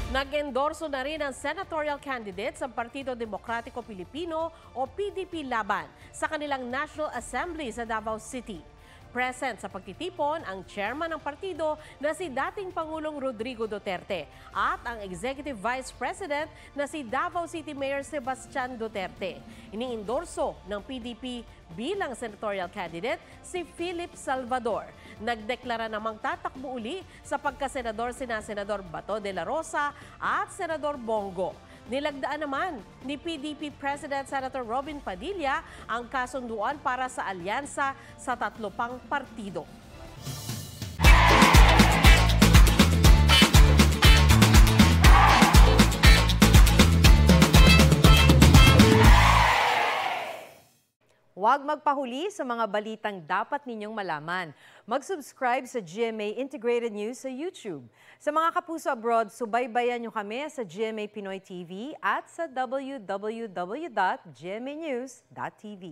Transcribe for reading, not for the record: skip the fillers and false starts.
Nag-endorso na rin ang senatorial candidate sa Partido Demokratiko Pilipino o PDP Laban sa kanilang National Assembly sa Davao City. Present sa pagtitipon ang chairman ng partido na si dating Pangulong Rodrigo Duterte at ang Executive Vice President na si Davao City Mayor Sebastian Duterte. Iniendorso ng PDP bilang senatorial candidate si Philip Salvador. Nagdeklara namang tatakbo uli sa pagkasenador sina Senador Bato de la Rosa at Senador Bongo. Nilagdaan naman ni PDP President Senator Robin Padilla ang kasunduan para sa alyansa sa 3 pang partido. Huwag magpahuli sa mga balitang dapat ninyong malaman. Mag-subscribe sa GMA Integrated News sa YouTube. Sa mga kapuso abroad, subaybayan nyo kami sa GMA Pinoy TV at sa www.gmanews.tv.